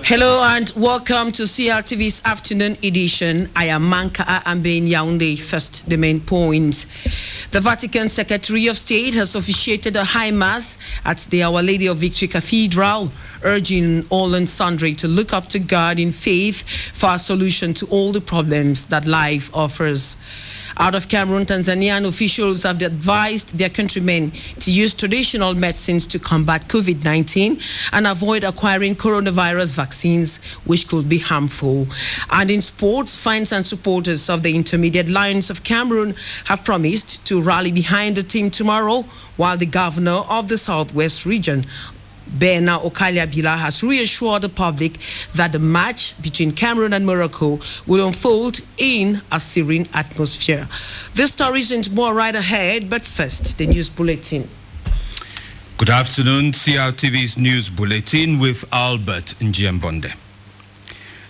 Hello and welcome to CRTV's afternoon edition. I am Manka Ambain Yaoundé. First, the main points. The Vatican Secretary of State has officiated a high mass at the Our Lady of Victory Cathedral, urging all and sundry to look up to God in faith for a solution to all the problems that life offers. Out of Cameroon, Tanzanian officials have advised their countrymen to use traditional medicines to combat COVID-19 and avoid acquiring coronavirus vaccines, which could be harmful. And in sports, fans and supporters of the Intermediate Lions of Cameroon have promised to rally behind the team tomorrow, while the governor of the Southwest region, Bena Okalia-Bila, has reassured the public that the match between Cameroon and Morocco will unfold in a serene atmosphere. This story is more right ahead, but first, the news bulletin. Good afternoon, CRTV's news bulletin with Albert Njiambonde.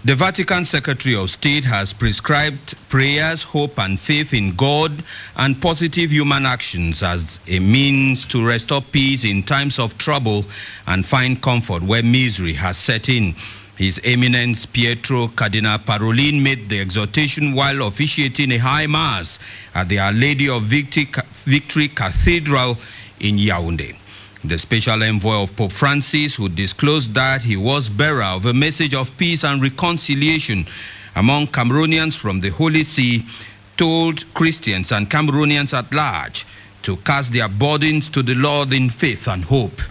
The Vatican Secretary of State has prescribed prayers, hope and faith in God and positive human actions as a means to restore peace in times of trouble and find comfort where misery has set in. His Eminence Pietro Cardinal Parolin made the exhortation while officiating a high mass at the Our Lady of Victory Cathedral in Yaoundé. The special envoy of Pope Francis, who disclosed that he was bearer of a message of peace and reconciliation among Cameroonians from the Holy See, told Christians and Cameroonians at large to cast their burdens to the Lord in faith and hope.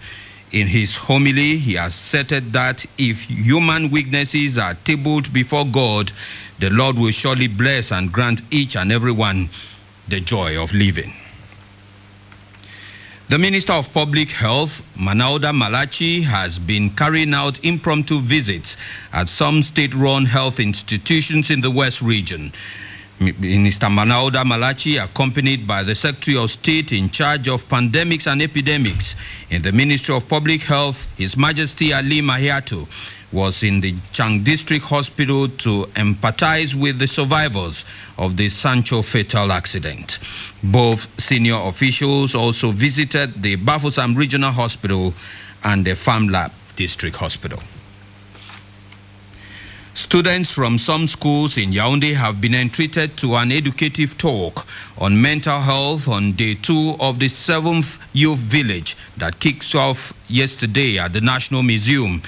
In his homily, he asserted that if human weaknesses are tabled before God, the Lord will surely bless and grant each and every one the joy of living. The Minister of Public Health, Manauda Malachi, has been carrying out impromptu visits at some state-run health institutions in the West region. Minister Manauda Malachi, accompanied by the Secretary of State in charge of pandemics and epidemics in the Ministry of Public Health, His Majesty Ali Mahiato, was in the Chang District Hospital to empathize with the survivors of the Sancho fatal accident. Both senior officials also visited the Bafoussam Regional Hospital and the Famlab District Hospital. Students from some schools in Yaoundé have been entreated to an educative talk on mental health on day 2 of the 7th Youth Village that kicks off yesterday at the National Museum.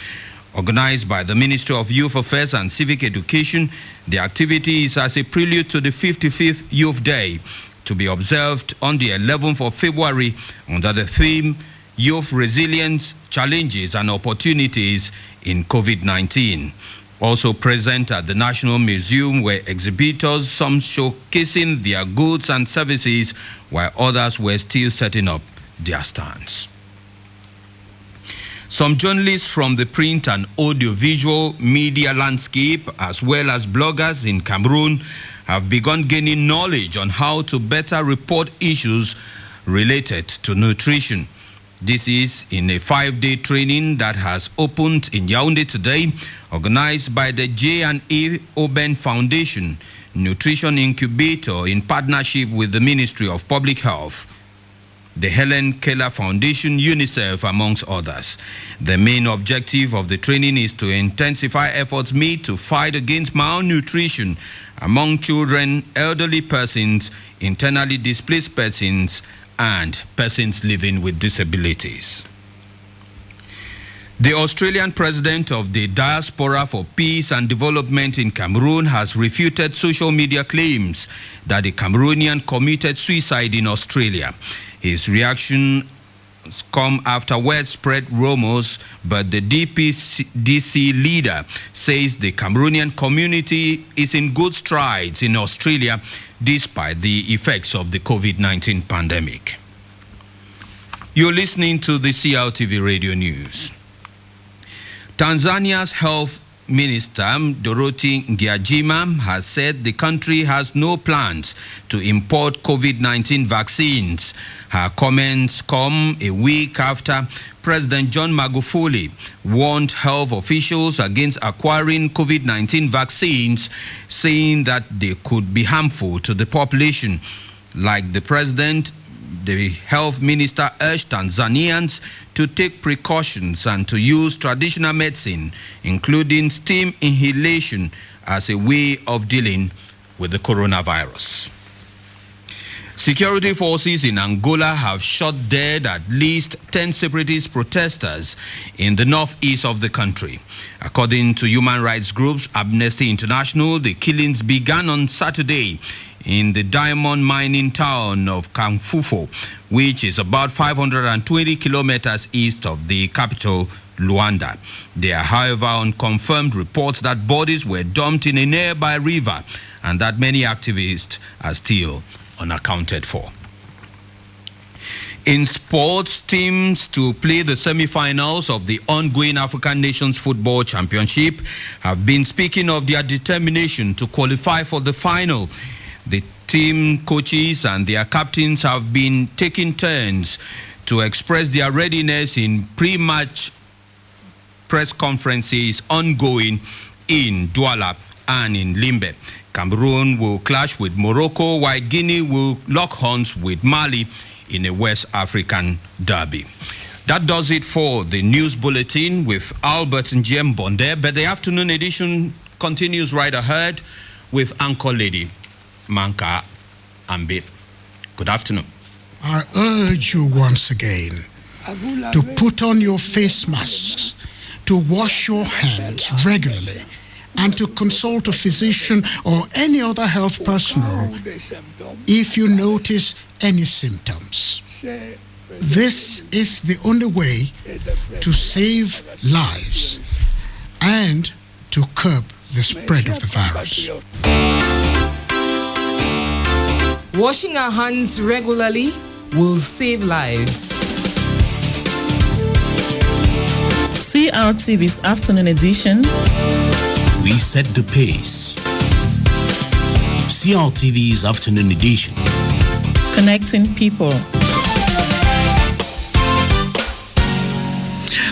Organized by the Ministry of Youth Affairs and Civic Education, the activity is as a prelude to the 55th Youth Day, to be observed on the 11th of February under the theme Youth Resilience, Challenges and Opportunities in COVID-19. Also present at the National Museum were exhibitors, some showcasing their goods and services, while others were still setting up their stands. Some journalists from the print and audiovisual media landscape, as well as bloggers in Cameroon, have begun gaining knowledge on how to better report issues related to nutrition. This is in a 5-day training that has opened in Yaoundé today, organized by the J&A Oben Foundation Nutrition Incubator in partnership with the Ministry of Public Health, the Helen Keller Foundation, UNICEF, amongst others. The main objective of the training is to intensify efforts made to fight against malnutrition among children, elderly persons, internally displaced persons, and persons living with disabilities. The Australian president of the Diaspora for Peace and Development in Cameroon has refuted social media claims that a Cameroonian committed suicide in Australia. His reaction has come after widespread rumors, but the DPDC leader says the Cameroonian community is in good strides in Australia despite the effects of the COVID-19 pandemic. You're listening to the CRTV Radio News. Tanzania's Health Minister Dorothy Ngiajima has said the country has no plans to import COVID-19 vaccines. Her comments come a week after President John Magufuli warned health officials against acquiring COVID-19 vaccines, saying that they could be harmful to the population. Like the president, The health minister urged Tanzanians to take precautions and to use traditional medicine, including steam inhalation, as a way of dealing with the coronavirus. Security forces in Angola have shot dead at least 10 separatist protesters in the northeast of the country. According to human rights groups Amnesty International, the killings began on Saturday in the diamond mining town of Kamfufo, which is about 520 kilometers east of the capital, Luanda. There are, however, unconfirmed reports that bodies were dumped in a nearby river and that many activists are still unaccounted for. In sports, teams to play the semi-finals of the ongoing African Nations Football Championship have been speaking of their determination to qualify for the final. The team coaches and their captains have been taking turns to express their readiness in pre-match press conferences ongoing in Douala and in Limbe. Cameroon will clash with Morocco, while Guinea will lock horns with Mali in a West African derby. That does it for the news bulletin with Albert Njiembonde, but the afternoon edition continues right ahead with Anchor Lady Manka Ambe. Good afternoon. I urge you once again to put on your face masks, to wash your hands regularly, and to consult a physician or any other health personnel if you notice any symptoms. This is the only way to save lives and to curb the spread of the virus. Washing our hands regularly will save lives. CRTV's afternoon edition. We set the pace. CRTV's afternoon edition. Connecting people.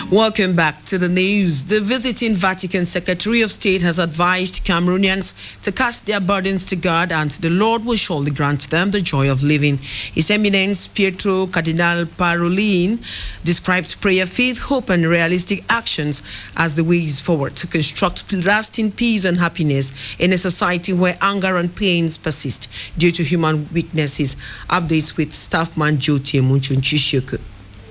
Welcome back to the news. The visiting Vatican Secretary of State has advised Cameroonians to cast their burdens to God, and the Lord will surely grant them the joy of living. His Eminence Pietro Cardinal Parolin described prayer, faith, hope, and realistic actions as the ways forward to construct lasting peace and happiness in a society where anger and pains persist due to human weaknesses. Updates with Staffman Joti Munchunchishioku.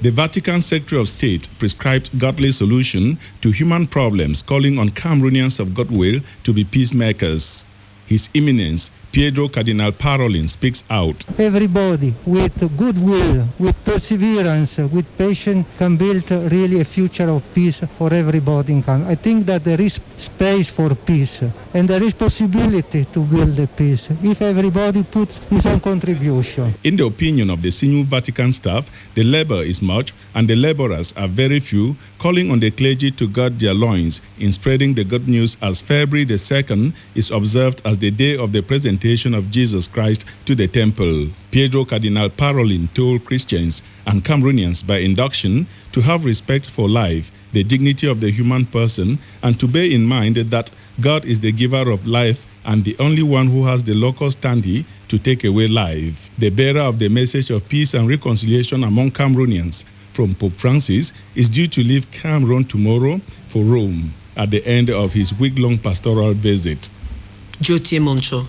The Vatican Secretary of State prescribed godly solution to human problems, calling on Cameroonians of goodwill to be peacemakers. His Eminence, Pietro Cardinal Parolin, speaks out. Everybody with goodwill, with perseverance, with patience can build really a future of peace for everybody in Cameroon. I think that there is space for peace and there is possibility to build the peace if everybody puts his own contribution. In the opinion of the senior Vatican staff, the labor is much and the laborers are very few, calling on the clergy to guard their loins in spreading the good news as February the 2nd is observed as the day of the presentation of Jesus Christ to the temple. Pietro Cardinal Parolin told Christians and Cameroonians by induction to have respect for life, the dignity of the human person, and to bear in mind that God is the giver of life and the only one who has the local standing to take away life. The bearer of the message of peace and reconciliation among Cameroonians from Pope Francis is due to leave Cameroon tomorrow for Rome at the end of his week-long pastoral visit. Joti Moncho.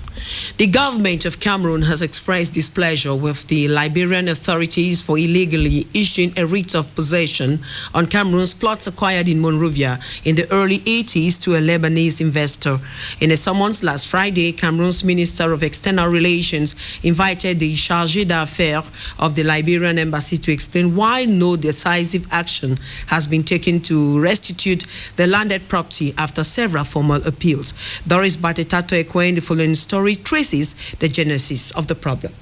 The government of Cameroon has expressed displeasure with the Liberian authorities for illegally issuing a writ of possession on Cameroon's plots acquired in Monrovia in the early 80s to a Lebanese investor. In a summons last Friday, Cameroon's Minister of External Relations invited the chargé d'affaires of the Liberian embassy to explain why no decisive action has been taken to restitute the landed property after several formal appeals. Doris Batetato Ekwen, the following story traces the genesis of the problem.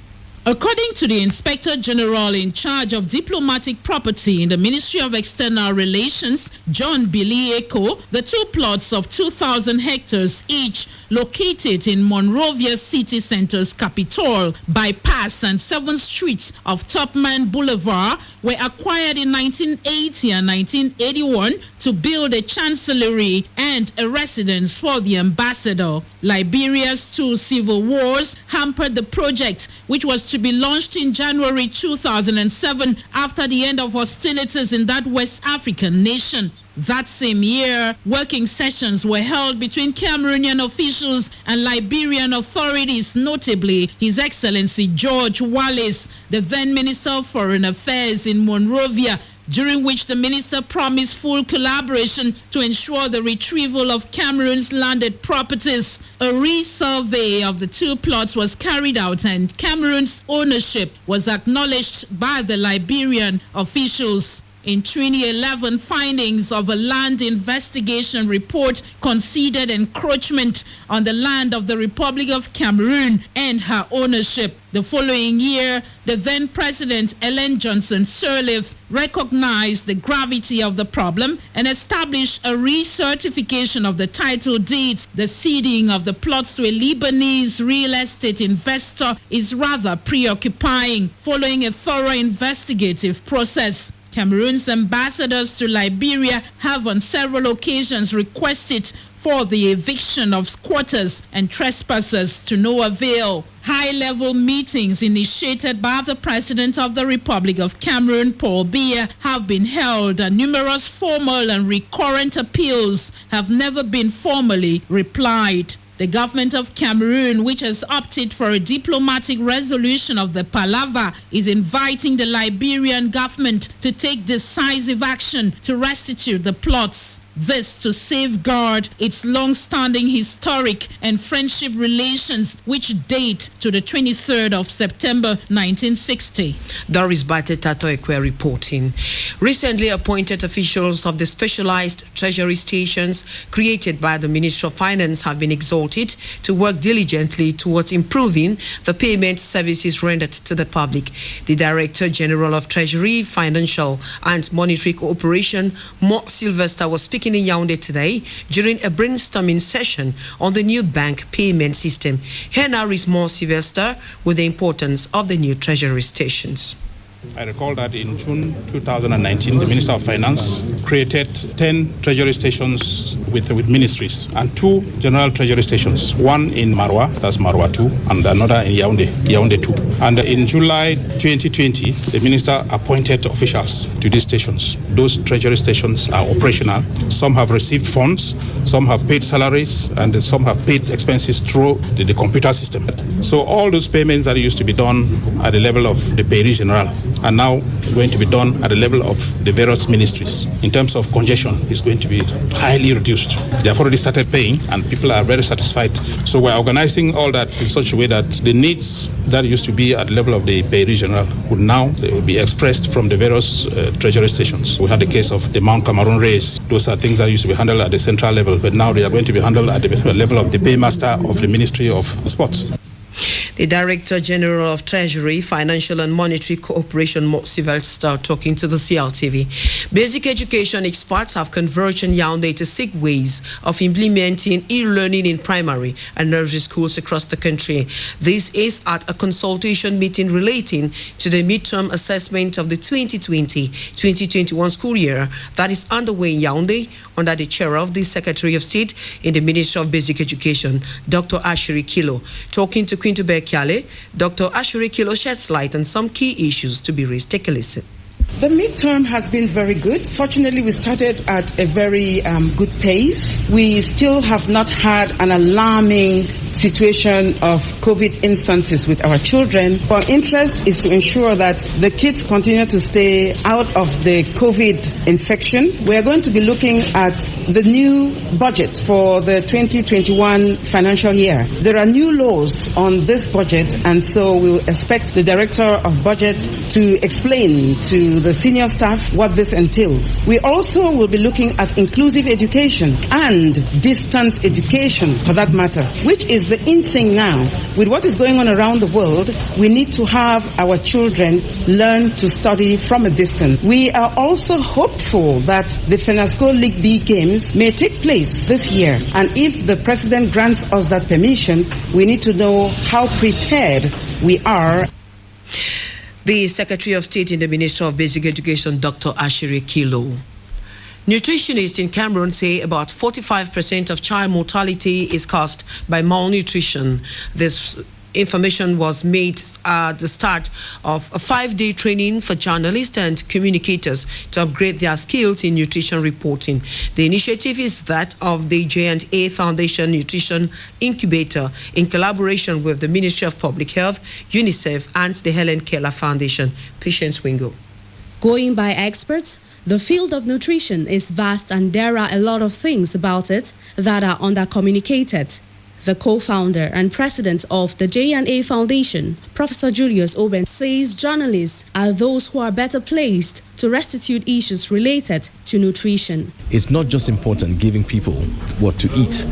According to the Inspector General in charge of diplomatic property in the Ministry of External Relations, John Bilieko, the two plots of 2,000 hectares each located in Monrovia city center's Capitol, Bypass and 7th Streets of Topman Boulevard were acquired in 1980 and 1981 to build a chancellery and a residence for the ambassador. Liberia's two civil wars hampered the project, which was to to be launched in January 2007 after the end of hostilities in that West African nation. That same year, working sessions were held between Cameroonian officials and Liberian authorities, notably His Excellency George Wallace, the then Minister of Foreign Affairs in Monrovia, during which the minister promised full collaboration to ensure the retrieval of Cameroon's landed properties. A resurvey of the two plots was carried out and Cameroon's ownership was acknowledged by the Liberian officials. In 2011, findings of a land investigation report conceded encroachment on the land of the Republic of Cameroon and her ownership. The following year, the then President Ellen Johnson Sirleaf recognized the gravity of the problem and established a recertification of the title deeds. The ceding of the plots to a Lebanese real estate investor is rather preoccupying, following a thorough investigative process. Cameroon's ambassadors to Liberia have on several occasions requested for the eviction of squatters and trespassers to no avail. High-level meetings initiated by the President of the Republic of Cameroon, Paul Biya, have been held, and numerous formal and recurrent appeals have never been formally replied. The government of Cameroon, which has opted for a diplomatic resolution of the palaver, is inviting the Liberian government to take decisive action to restitute the plots. This to safeguard its long-standing historic and friendship relations, which date to the 23rd of September 1960. Doris Batetato-Ekwe reporting. Recently appointed officials of the specialized treasury stations created by the Ministry of Finance have been exhorted to work diligently towards improving the payment services rendered to the public. The Director General of Treasury, Financial and Monetary Cooperation, Mort Sylvester, was speaking in Yaoundé today during a brainstorming session on the new bank payment system. Here now is Mort Sylvester with the importance of the new treasury stations. I recall that in June 2019, the Minister of Finance created 10 treasury stations with ministries and 2 general treasury stations, one in Marwa, that's Marwa 2, and another in Yaoundé 2. And in July 2020, the Minister appointed officials to these stations. Those treasury stations are operational. Some have received funds, some have paid salaries, and some have paid expenses through the computer system. So all those payments that used to be done at the level of the Payee General are now going to be done at the level of the various ministries. In terms of congestion, it's going to be highly reduced. They have already started paying and people are very satisfied. So we're organizing all that in such a way that the needs that used to be at the level of the Payee General would now be expressed from the various treasury stations. We had the case of the Mount Cameroon race. Those are things that used to be handled at the central level, but now they are going to be handled at the level of the Paymaster of the Ministry of Sports. The Director General of Treasury, Financial and Monetary Cooperation, Mort Sylvester, talking to the CLTV. Basic education experts have converged in Yaoundé to seek ways of implementing e-learning in primary and nursery schools across the country. This is at a consultation meeting relating to the midterm assessment of the 2020-2021 school year that is underway in Yaoundé under the chair of the Secretary of State in the Ministry of Basic Education, Dr. Ashiri Kilo. Talking to Quintubé Kiale, Dr. Ashiri Kilo sheds light on some key issues to be raised. Take a listen. The midterm has been very good. Fortunately, we started at a very good pace. We still have not had an alarming situation of COVID instances with our children. Our interest is to ensure that the kids continue to stay out of the COVID infection. We are going to be looking at the new budget for the 2021 financial year. There are new laws on this budget, and so we'll expect the Director of Budget to explain to the senior staff what this entails. We also will be looking at inclusive education and distance education, for that matter, which is the in thing now. With what is going on around the world, we need to have our children learn to study from a distance. We are also hopeful that the FENASCO League B games may take place this year, and if the President grants us that permission, we need to know how prepared we are. The Secretary of State in the Ministry of Basic Education, Dr. Ashiri Kilo. Nutritionists in Cameroon say about 45% of child mortality is caused by malnutrition. This information was made at the start of a 5-day training for journalists and communicators to upgrade their skills in nutrition reporting. The initiative is that of the J&A Foundation Nutrition Incubator in collaboration with the Ministry of Public Health, UNICEF, and the Helen Keller Foundation. Patience Wingo. Going by experts, the field of nutrition is vast and there are a lot of things about it that are under-communicated. The co-founder and president of the J&A Foundation, Professor Julius Oben, says journalists are those who are better placed to restitute issues related to nutrition. It's not just important giving people what to eat,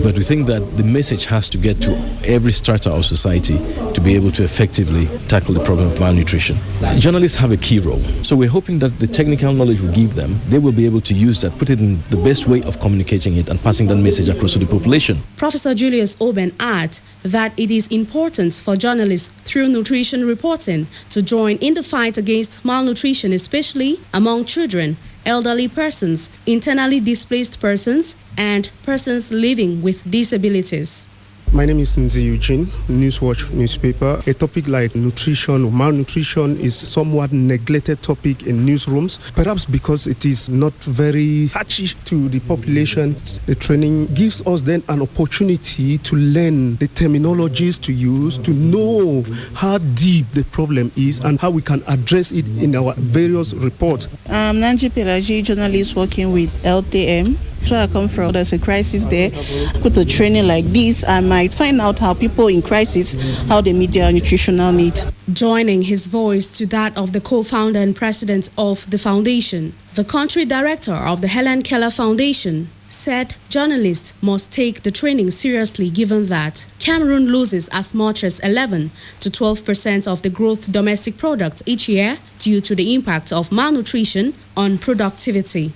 but we think that the message has to get to every strata of society to be able to effectively tackle the problem of malnutrition. Journalists have a key role, so we're hoping that the technical knowledge we give them, they will be able to use that, put it in the best way of communicating it and passing that message across to the population. Professor Julius Oben adds that it is important for journalists through nutrition reporting to join in the fight against malnutrition, especially among children, elderly persons, internally displaced persons, and persons living with disabilities. My name is Nzi Eugene, Newswatch newspaper. A topic like nutrition or malnutrition is somewhat neglected topic in newsrooms, perhaps because it is not very touchy to the population. The training gives us then an opportunity to learn the terminologies to use, to know how deep the problem is and how we can address it in our various reports. I'm Nanji Pelagie, journalist working with LTM. Where I come from, there's a crisis there. Put a training like this, I might find out how people in crisis, how they meet their nutritional needs. Joining his voice to that of the co-founder and president of the foundation, the country director of the Helen Keller Foundation said journalists must take the training seriously given that Cameroon loses as much as 11 to 12% of the gross domestic product each year due to the impact of malnutrition on productivity.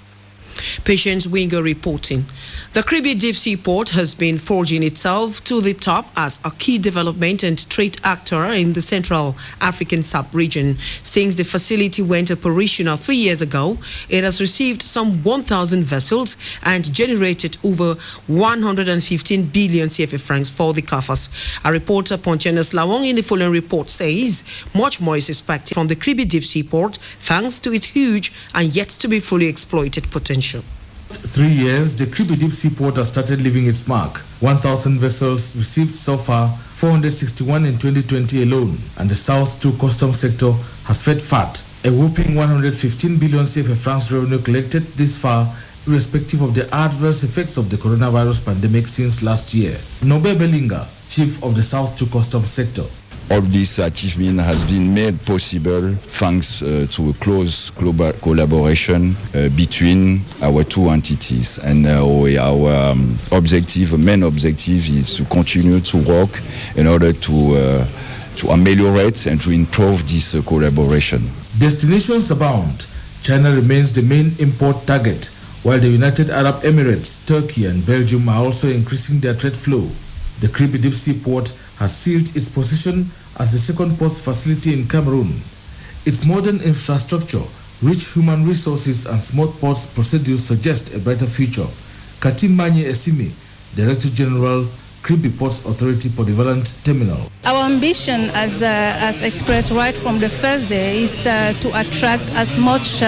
Patience Wingo reporting. The Kribi Deep Sea Port has been forging itself to the top as a key development and trade actor in the Central African sub-region. Since the facility went operational 3 years ago, it has received some 1,000 vessels and generated over 115 billion CFA francs for the coffers. A reporter, Pontianus Lawong, in the following report says much more is expected from the Kribi Deep Sea Port thanks to its huge and yet to be fully exploited potential. 3 years, the Kribi Deep Sea Port has started leaving its mark. 1,000 vessels received so far, 461 in 2020 alone, and the South 2 custom sector has fed fat. A whopping 115 billion CFA francs revenue collected this far, irrespective of the adverse effects of the coronavirus pandemic since last year. Nobe Belinga, chief of the South 2 custom sector. All this achievement has been made possible thanks to a close global collaboration between our two entities. And our objective, main objective, is to continue to work in order to ameliorate and to improve this collaboration. Destinations abound. China remains the main import target, while the United Arab Emirates, Turkey and Belgium are also increasing their trade flow. The Kribi Deep Sea Port has sealed its position as the second port facility in Cameroon. Its modern infrastructure, rich human resources and smooth port procedures suggest a brighter future. Katim Manye Esimi, Director General, Kribi Ports Authority Polyvalent Terminal. Our ambition, as expressed right from the first day, is to attract as much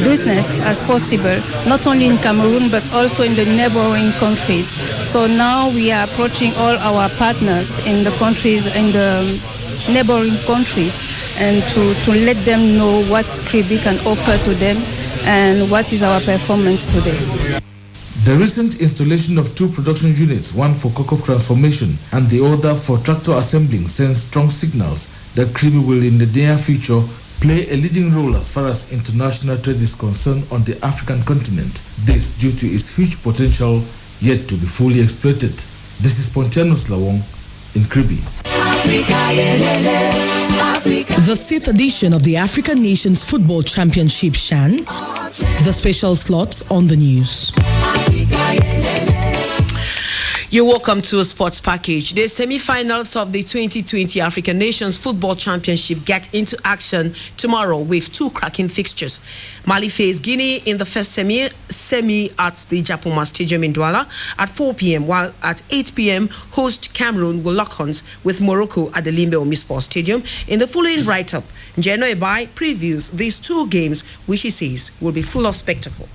business as possible, not only in Cameroon but also in the neighboring countries. So now we are approaching all our partners in the countries, in the neighboring countries, and to let them know what Kribi can offer to them and what is our performance today. The recent installation of 2 production units, one for cocoa transformation and the other for tractor assembling, sends strong signals that Kribi will in the near future play a leading role as far as international trade is concerned on the African continent. This due to its huge potential yet to be fully exploited. This is Pontianus Lawong in Kribi. The 6th edition of the African Nations Football Championship (CHAN). The special slots on the news. You're welcome to a sports package. The semi-finals of the 2020 African Nations Football Championship get into action tomorrow with two cracking fixtures. Mali face Guinea in the first semi at the Japoma Stadium in Douala at 4 p.m. while at 8 p.m. host Cameroon will lock horns with Morocco at the Limbe Omnisport Stadium. In the following write-up, Njeno Ebai previews these two games, which he says will be full of spectacle.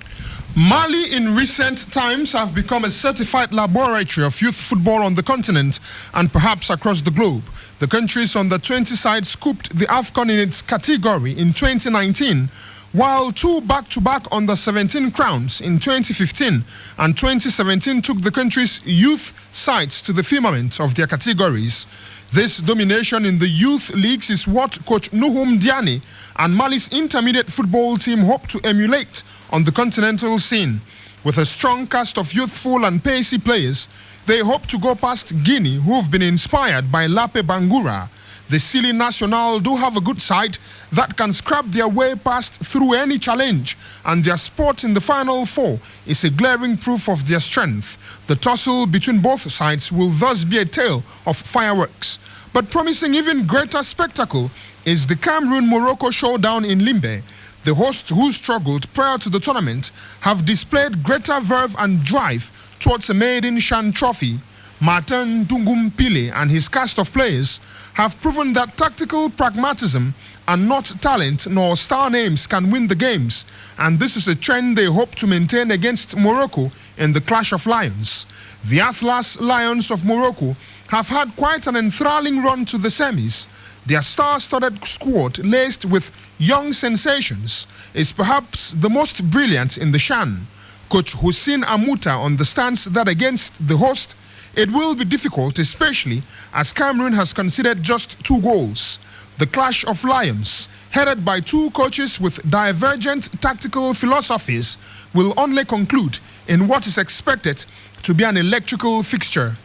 Mali in recent times have become a certified laboratory of youth football on the continent and perhaps across the globe. The country's under-20 side scooped the AFCON in its category in 2019, while two back-to-back under-17 crowns in 2015 and 2017 took the country's youth sides to the firmament of their categories. This domination in the youth leagues is what coach Nuhum Diani and Mali's intermediate football team hope to emulate on the continental scene. With a strong cast of youthful and pacey players, they hope to go past Guinea, who've been inspired by Lape Bangura. The Sili Nacional do have a good side that can scrap their way past through any challenge, and their spot in the Final Four is a glaring proof of their strength. The tussle between both sides will thus be a tale of fireworks. But promising even greater spectacle is the Cameroon-Morocco showdown in Limbe. The hosts who struggled prior to the tournament have displayed greater verve and drive towards a maiden Shan trophy. Martin Tungumpile and his cast of players have proven that tactical pragmatism and not talent nor star names can win the games, and this is a trend they hope to maintain against Morocco in the Clash of Lions. The Atlas Lions of Morocco have had quite an enthralling run to the semis. Their star-studded squad, laced with young sensations, is perhaps the most brilliant in the Shan. Coach Hussein Amuta understands that against the host, it will be difficult, especially as Cameroon has conceded just 2 goals. The Clash of Lions, headed by two coaches with divergent tactical philosophies, will only conclude in what is expected to be an electrical fixture.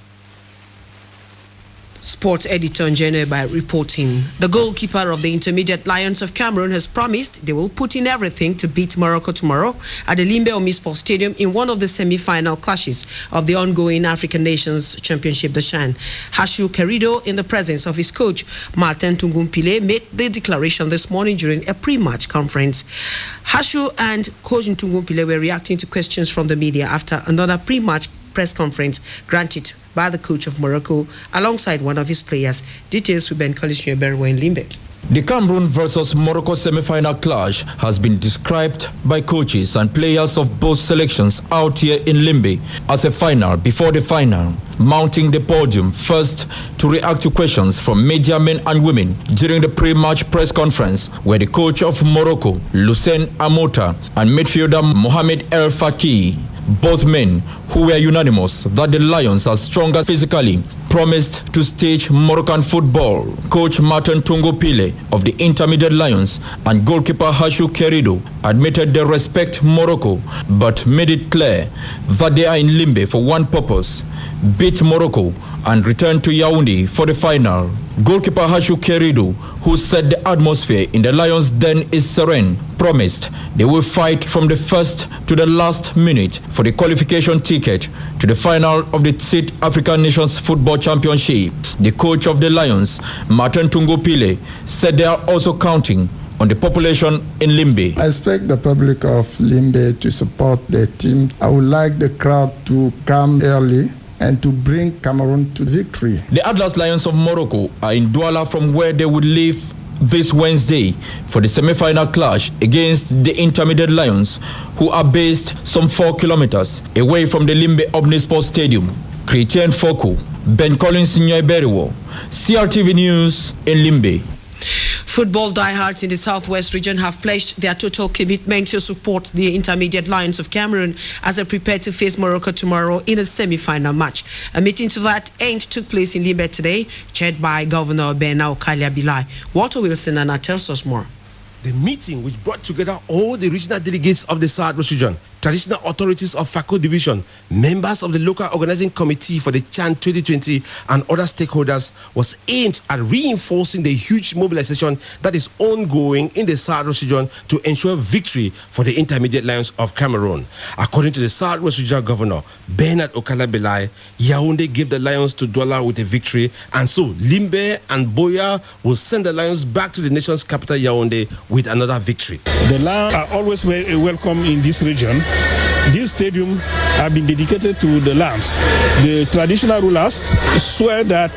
Sports editor Njeno Ebai reporting. The goalkeeper of the Intermediate Lions of Cameroon has promised they will put in everything to beat Morocco tomorrow at the Limbe Omnisport Stadium in one of the semi-final clashes of the ongoing African Nations Championship, the Shan. Hashu Kerido, in the presence of his coach Martin Tungumpile, made the declaration this morning during a pre-match conference. Hashu and coach Tungumpile were reacting to questions from the media after another pre-match press conference granted by the coach of Morocco alongside one of his players. Details with Ben College in Limbe. The Cameroon versus Morocco semi-final clash has been described by coaches and players of both selections out here in Limbe as a final before the final, mounting the podium first to react to questions from media men and women during the pre-match press conference, where the coach of Morocco, Hussein Amota, and midfielder Mohamed El Faki, both men who were unanimous that the Lions are stronger physically, promised to stage Moroccan football. Coach Martin Tungumpile of the Intermediate Lions and goalkeeper Hashu Kerido admitted they respect Morocco, but made it clear that they are in Limbe for one purpose: beat Morocco and return to Yaoundé for the final. Goalkeeper Hashu Kerido, who said the atmosphere in the Lions' den is serene, promised they will fight from the first to the last minute for the qualification ticket to the final of the 6th African Nations Football Championship. The coach of the Lions, Martin Tungumpile, said they are also counting on the population in Limbe. I expect the public of Limbe to support the team. I would like the crowd to come early and to bring Cameroon to victory. The Atlas Lions of Morocco are in Douala, from where they would leave this Wednesday for the semi-final clash against the Intermediate Lions, who are based some 4 kilometers away from the Limbe Omnisport Stadium. Christian Foko, Ben Collins Nyoiberiwo, CRTV News in Limbe. Football diehards in the southwest region have pledged their total commitment to support the Intermediate Lions of Cameroon as they prepare to face Morocco tomorrow in a semi-final match. A meeting to that end took place in Limbe today, chaired by Governor Bena Okalia Bilai. Walter Wilson and tells us more. The meeting, which brought together all the regional delegates of the southwest region, traditional authorities of FACO Division, members of the local organizing committee for the CHAN 2020 and other stakeholders was aimed at reinforcing the huge mobilization that is ongoing in the Southwest region to ensure victory for the Intermediate Lions of Cameroon. According to the Southwest Regional Governor, Bernard Okala-Belay, Yaoundé gave the Lions to Douala with a victory, and so Limbe and Boya will send the Lions back to the nation's capital, Yaoundé, with another victory. The Lions are always very welcome in this region. This stadium has been dedicated to the Lions. The traditional rulers swear that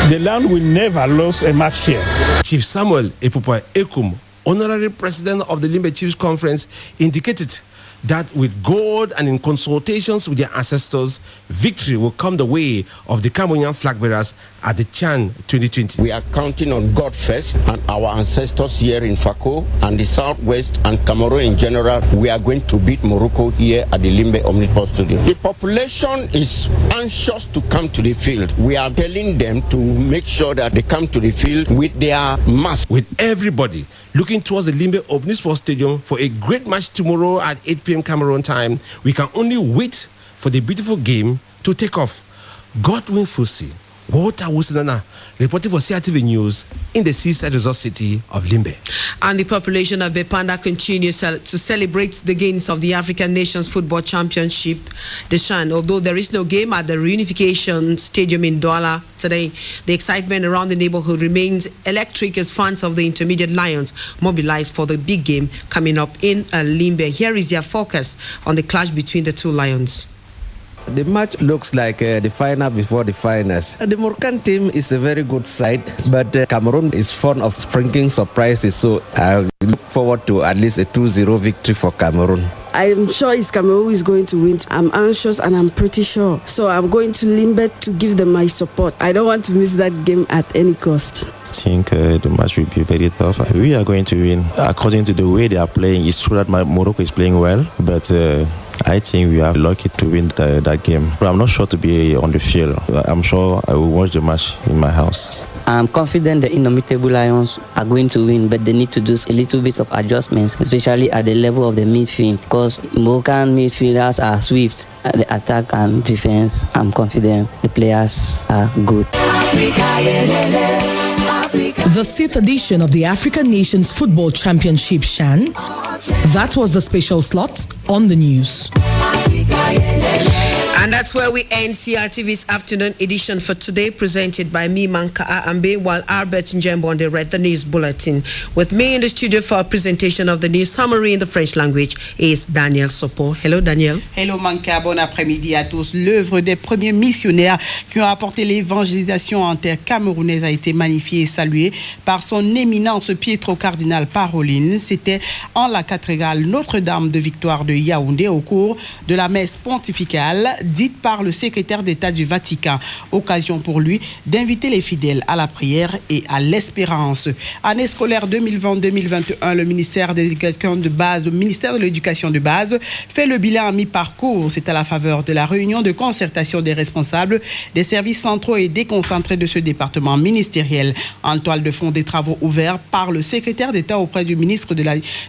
the land will never lose a match here. Chief Samuel Epupa Ekum, honorary president of the Limbe Chiefs Conference, indicated that with God and in consultations with their ancestors, victory will come the way of the Cameroonian flag bearers at the CHAN 2020. We are counting on God first and our ancestors here in FACO and the Southwest and Cameroon in general. We are going to beat Morocco here at the Limbe Omnipol Stadium. The population is anxious to come to the field. We are telling them to make sure that they come to the field with their mask. With everybody looking towards the Limbe Omnipol Stadium for a great match tomorrow at 8 p.m. Cameroon time, we can only wait for the beautiful game to take off. Godwin Fusi, Walter Wusinana, reporting for CRTV News in the seaside resort city of Limbe. And the population of Bepanda continues to celebrate the gains of the African Nations Football Championship, the CHAN. Although there is no game at the Reunification Stadium in Douala today, the excitement around the neighborhood remains electric as fans of the Intermediate Lions mobilize for the big game coming up in Limbe. Here is their focus on the clash between the two Lions. The match looks like the final before the finals. The Moroccan team is a very good side, but Cameroon is fond of springing surprises, so I look forward to at least a 2-0 victory for Cameroon. I'm sure Cameroon is going to win. I'm anxious and I'm pretty sure. So I'm going to Limbe to give them my support. I don't want to miss that game at any cost. I think the match will be very tough. We are going to win. According to the way they are playing, it's true that Morocco is playing well, but I think we are lucky to win that game. But I'm not sure to be on the field. I'm sure I will watch the match in my house. I'm confident the Indomitable Lions are going to win, but they need to do a little bit of adjustments, especially at the level of the midfield, because Moroccan midfielders are swift at the attack and defense. I'm confident the players are good. The 6th edition of the African Nations Football Championship, CHAN. That was the special slot on the news. And that's where we end CRTV's afternoon edition for today, presented by me, Manka Ambe, while Albert Njembonde read the news bulletin. With me in the studio for a presentation of the news summary in the French language is Daniel Sopo. Hello, Daniel. Hello, Manka. Bon après-midi à tous. L'œuvre des premiers missionnaires qui ont apporté l'évangélisation en terre camerounaise a été magnifiée et saluée par son éminence Pietro Cardinal Parolin. C'était en la cathédrale Notre-Dame de Victoire de Yaoundé au cours de la messe pontificale dite par le secrétaire d'État du Vatican. Occasion pour lui d'inviter les fidèles à la prière et à l'espérance. Année scolaire 2020-2021, le ministère de l'Éducation de base fait le bilan à mi-parcours. C'est à la faveur de la réunion de concertation des responsables des services centraux et déconcentrés de ce département ministériel. En toile de fond des travaux ouverts par le secrétaire d'État auprès du ministre de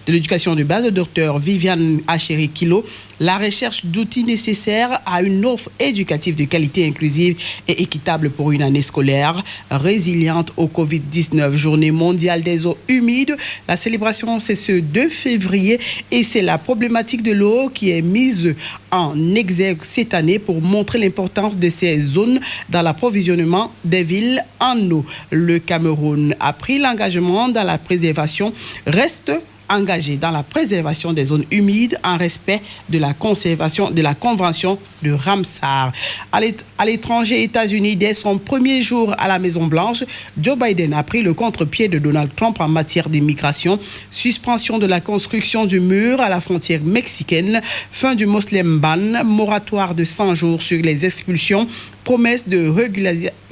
l'Éducation de base, Dr Viviane Achéri-Kilo, la recherche d'outils nécessaires à une offre éducative de qualité inclusive et équitable pour une année scolaire résiliente au Covid-19. Journée mondiale des eaux humides. La célébration, c'est ce 2 février et c'est la problématique de l'eau qui est mise en exergue cette année pour montrer l'importance de ces zones dans l'approvisionnement des villes en eau. Le Cameroun a pris l'engagement dans la préservation, reste engagé dans la préservation des zones humides en respect de la convention de Ramsar. À l'étranger, États-Unis, dès son premier jour à la Maison-Blanche, Joe Biden a pris le contre-pied de Donald Trump en matière d'immigration, suspension de la construction du mur à la frontière mexicaine, fin du Muslim ban, moratoire de 100 jours sur les expulsions, promesse de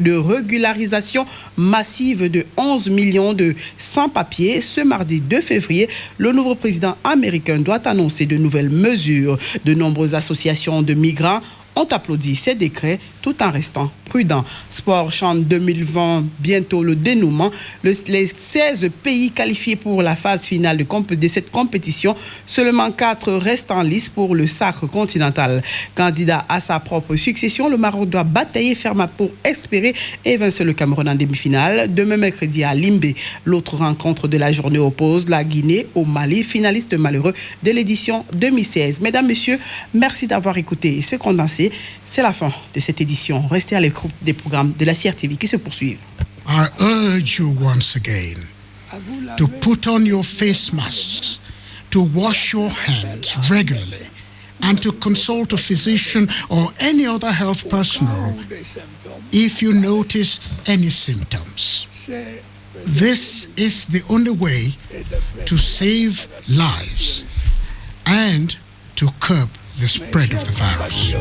régularisation massive de 11 millions de sans-papiers. Ce mardi 2 février, le nouveau président américain doit annoncer de nouvelles mesures. De nombreuses associations de migrants ont applaudi ces décrets tout tout en restant prudent. Sport Chan 2020, bientôt le dénouement. Les 16 pays qualifiés pour la phase finale de cette compétition, seulement 4 restent en lice pour le sacre continental. Candidat à sa propre succession, le Maroc doit batailler ferme pour espérer évincer le Cameroun en demi-finale. Demain mercredi à Limbé, l'autre rencontre de la journée oppose la Guinée au Mali, finaliste malheureux de l'édition 2016. Mesdames, Messieurs, merci d'avoir écouté ce condensé. C'est la fin de cette édition. Restez à l'écoute des programmes de la CRTV qui se poursuivent. I urge you once again to put on your face masks, to wash your hands regularly, and to consult a physician or any other health personnel if you notice any symptoms. This is the only way to save lives and to curb the spread of the virus.